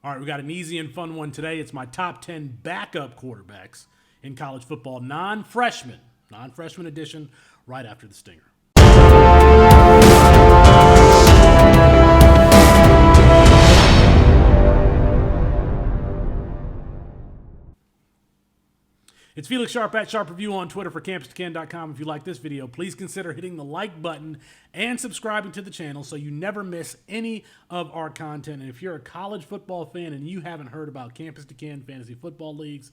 All right, we got an easy and fun one today. It's my top 10 backup quarterbacks in college football, non-freshman edition, right after the stinger. It's Felix Sharp at Sharp Review on Twitter for CampusToCan.com. If you like this video, please consider hitting the like button and subscribing to the channel so you never miss any of our content. And if you're a college football fan and you haven't heard about Campus to Can Fantasy Football Leagues,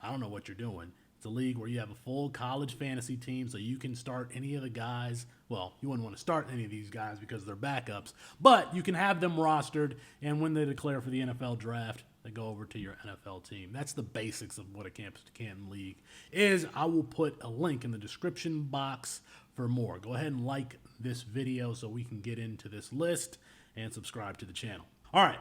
I don't know what you're doing. It's a league where you have a full college fantasy team so you can start any of the guys. Well, you wouldn't want to start any of these guys because they're backups, but you can have them rostered, and when they declare for the NFL draft, they go over to your NFL team. That's the basics of what a Campus to Canton League is. I will put a link in the description box for more. Go ahead and like this video so we can get into this list and subscribe to the channel. All right.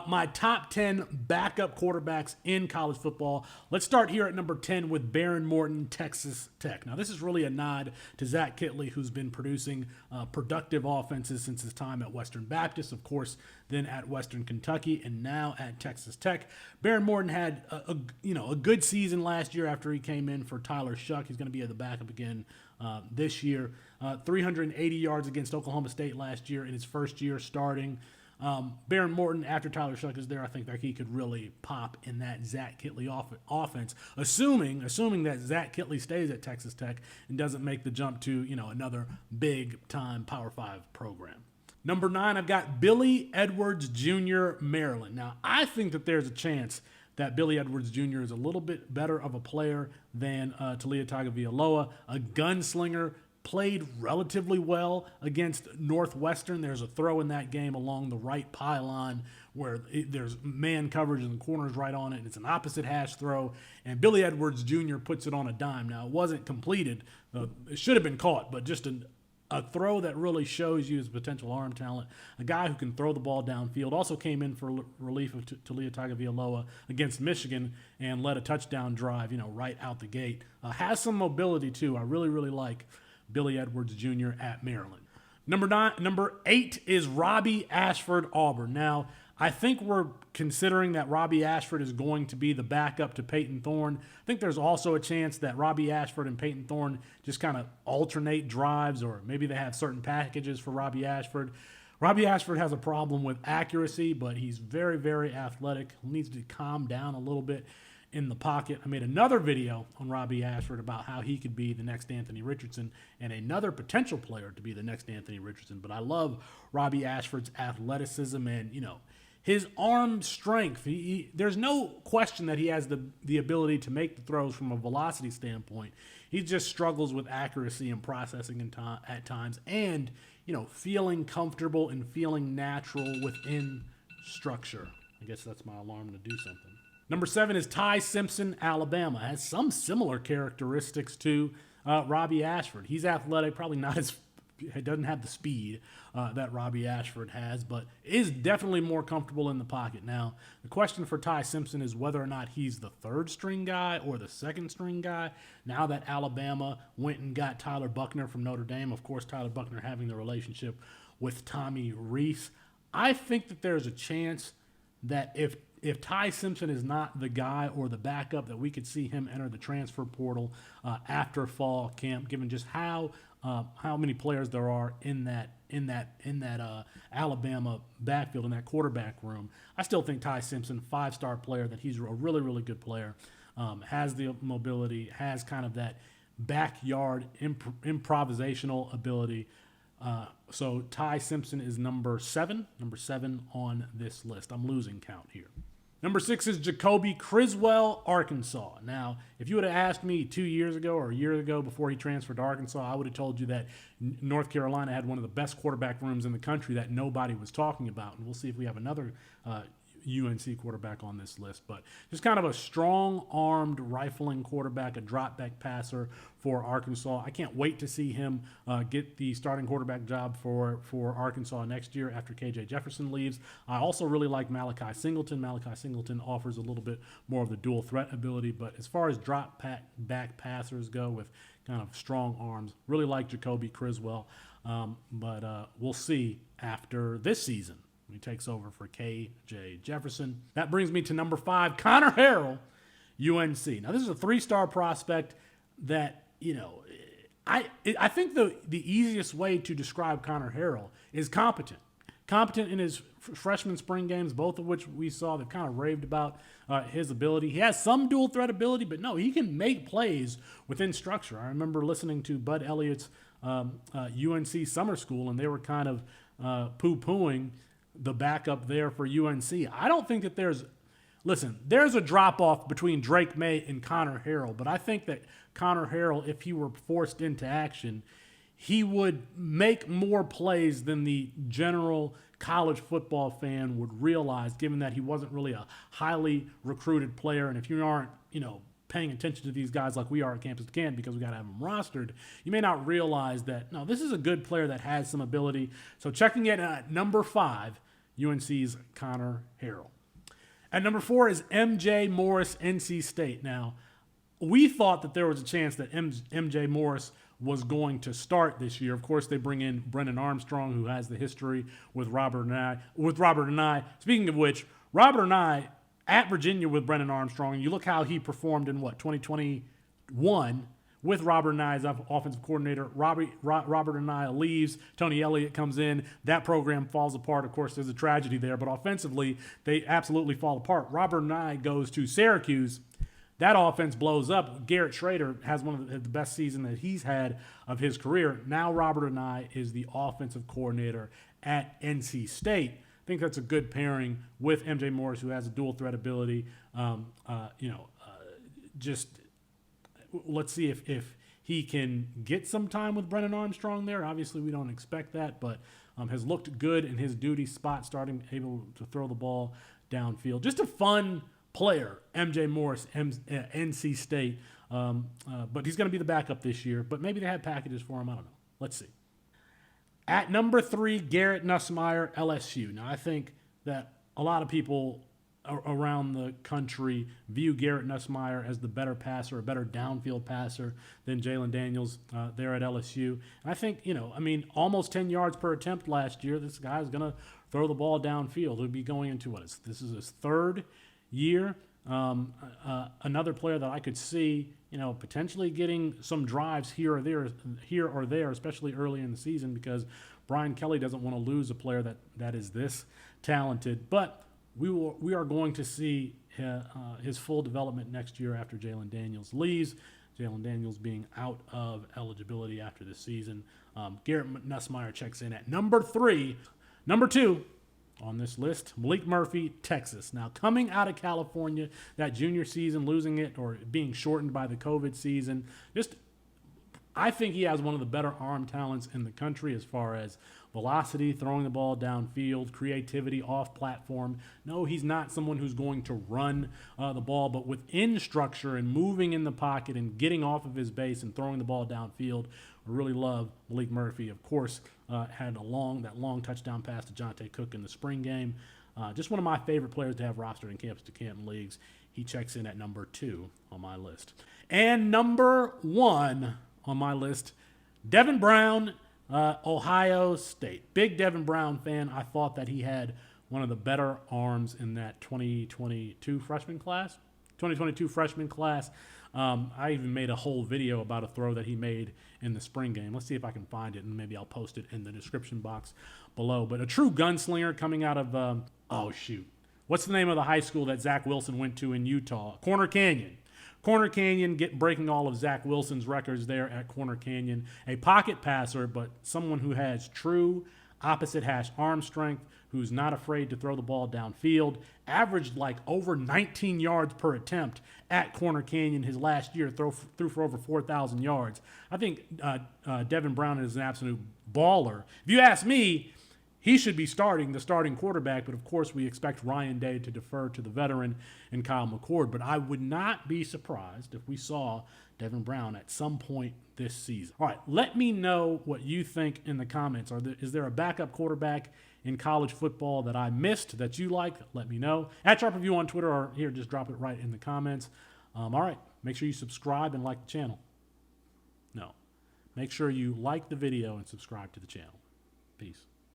My top 10 backup quarterbacks in college football. Let's start here at number 10 with Morton, Texas Tech. Now, this is really a nod to Zach Kittley, who's been producing productive offenses since his time at Western Baptist, of course, then at Western Kentucky, and now at Texas Tech. Morton had a good season last year after he came in for Tyler Shuck. He's going to be the backup again this year. 380 yards against Oklahoma State last year in his first year starting. Morton, after Tyler Shuck is there, I think that he could really pop in that Zach Kittley offense, assuming that Zach Kittley stays at Texas Tech and doesn't make the jump to, another big-time Power 5 program. Number 9, I've got Billy Edwards Jr., Maryland. Now, I think that there's a chance that Billy Edwards Jr. is a little bit better of a player than Talia Tagovailoa, a gunslinger. Played relatively well against Northwestern. There's a throw in that game along the right pylon where there's man coverage and the corner's right on it. And it's an opposite hash throw, and Billy Edwards Jr. puts it on a dime. Now, it wasn't completed. It should have been caught, but just a throw that really shows you his potential arm talent. A guy who can throw the ball downfield. Also came in for relief of Talia Tagovailoa against Michigan and led a touchdown drive, right out the gate. Has some mobility, too. I really, really like Billy Edwards Jr. at Maryland. Number 8 is Robbie Ashford, Auburn. Now, I think we're considering that Robbie Ashford is going to be the backup to Peyton Thorne. I think there's also a chance that Robbie Ashford and Peyton Thorne just kind of alternate drives, or maybe they have certain packages for Robbie Ashford. Robbie Ashford has a problem with accuracy, but he's very, very athletic. He needs to calm down a little bit in the pocket. I made another video on Robbie Ashford about how he could be the next Anthony Richardson and another potential player to be the next Anthony Richardson. But I love Robbie Ashford's athleticism and, his arm strength. There's no question that he has the ability to make the throws from a velocity standpoint. He just struggles with accuracy and processing at times and, feeling comfortable and feeling natural within structure. I guess that's my alarm to do something. Number 7 is Simpson Alabama. Has some similar characteristics to Robbie Ashford. He's athletic, probably not he doesn't have the speed that Robbie Ashford has, but is definitely more comfortable in the pocket. Now, the question for Simpson is whether or not he's the third-string guy or the second-string guy. Now that Alabama went and got Tyler Buchner from Notre Dame, of course, Tyler Buchner having the relationship with Tommy Rees, I think that there's a chance that if Simpson is not the guy or the backup, that we could see him enter the transfer portal after fall camp, given just how many players there are in that Alabama backfield, in that quarterback room. I still think Simpson, 5-star player, that he's a really, really good player, has the mobility, has kind of that backyard improvisational ability. So Simpson is number 7 on this list. I'm losing count here. Number 6 is Jacoby, Criswell, Arkansas. Now, if you would have asked me 2 years ago or a year ago before he transferred to Arkansas, I would have told you that North Carolina had one of the best quarterback rooms in the country that nobody was talking about. And we'll see if we have another UNC quarterback on this list, but just kind of a strong-armed rifling quarterback, a drop-back passer for Arkansas. I can't wait to see him get the starting quarterback job for Arkansas next year after KJ Jefferson leaves. I also really like Malachi Singleton. Malachi Singleton offers a little bit more of the dual threat ability, but as far as drop-back passers go with kind of strong arms, really like Jacoby Criswell, but we'll see after this season. He takes over for K.J. Jefferson. That brings me to number 5, Connor Harrell, UNC. Now, this is a 3-star prospect that, I think the easiest way to describe Connor Harrell is competent. Competent in his freshman spring games, both of which we saw. They've kind of raved about his ability. He has some dual threat ability, but no, he can make plays within structure. I remember listening to Bud Elliott's UNC summer school, and they were kind of poo-pooing the backup there for UNC. I don't think that there's a drop-off between Drake May and Connor Harrell, but I think that Connor Harrell, if he were forced into action, he would make more plays than the general college football fan would realize, given that he wasn't really a highly recruited player. And if you aren't, paying attention to these guys like we are at Campus to Can because we got to have them rostered, you may not realize that, no, this is a good player that has some ability. So checking in at number 5, UNC's Connor Harrell. At number 4 is MJ Morris, NC State. Now, we thought that there was a chance that MJ Morris was going to start this year. Of course, they bring in Brennan Armstrong, who has the history with Robert and I. Speaking of which, Robert and I at Virginia with Brennan Armstrong, and you look how he performed in 2021 with Robert and I as offensive coordinator. Robert and I leaves. Tony Elliott comes in. That program falls apart. Of course, there's a tragedy there, but offensively, they absolutely fall apart. Robert and I goes to Syracuse. That offense blows up. Garrett Schrader has one of the best seasons that he's had of his career. Now Robert and I is the offensive coordinator at NC State. I think that's a good pairing with MJ Morris, who has a dual threat ability. Just let's see if he can get some time with Brennan Armstrong there. Obviously, we don't expect that, but has looked good in his duty spot, able to throw the ball downfield. Just a fun player, MJ Morris, NC State. But he's going to be the backup this year. But maybe they have packages for him. I don't know. Let's see. At number 3, Garrett Nussmeyer, LSU. Now, I think that a lot of people around the country view Garrett Nussmeyer as the better passer, a better downfield passer than Jalen Daniels there at LSU. And I think, almost 10 yards per attempt last year. This guy's going to throw the ball downfield. He'll be going into this is his 3rd year. Another player that I could see, potentially getting some drives here or there, especially early in the season, because Brian Kelly doesn't want to lose a player that is this talented. But we are going to see his full development next year after Jalen Daniels leaves. Jalen Daniels being out of eligibility after this season. Garrett Nussmeyer checks in at number 3. Number 2 on this list, Malik Murphy, Texas. Now, coming out of California, that junior season, losing it or being shortened by the COVID season, I think he has one of the better arm talents in the country as far as velocity, throwing the ball downfield, creativity off platform. No, he's not someone who's going to run the ball, but within structure and moving in the pocket and getting off of his base and throwing the ball downfield. I really love Malik Murphy. Of course, had that long touchdown pass to Jonte Cook in the spring game. Just one of my favorite players to have rostered in Campus to Canton leagues. He checks in at number 2 on my list. And number 1 on my list, Devin Brown, Ohio State. Big Devin Brown fan. I thought that he had one of the better arms in that 2022 freshman class. I even made a whole video about a throw that he made in the spring game. Let's see if I can find it, and maybe I'll post it in the description box below. But a true gunslinger coming out of, what's the name of the high school that Zach Wilson went to in Utah? Corner Canyon. Corner Canyon breaking all of Zach Wilson's records there at Corner Canyon. A pocket passer, but someone who has true opposite hash arm strength, who's not afraid to throw the ball downfield. Averaged like over 19 yards per attempt at Corner Canyon his last year, threw for over 4,000 yards. I think Devin Brown is an absolute baller. If you ask me, he should be the starting quarterback, but of course we expect Ryan Day to defer to the veteran and Kyle McCord. But I would not be surprised if we saw Devin Brown at some point this season. All right, let me know what you think in the comments. Is there a backup quarterback in college football that I missed that you like? Let me know. At Sharp Review on Twitter, or here, just drop it right in the comments. All right, make sure you subscribe and like the channel. No, make sure you like the video and subscribe to the channel. Peace.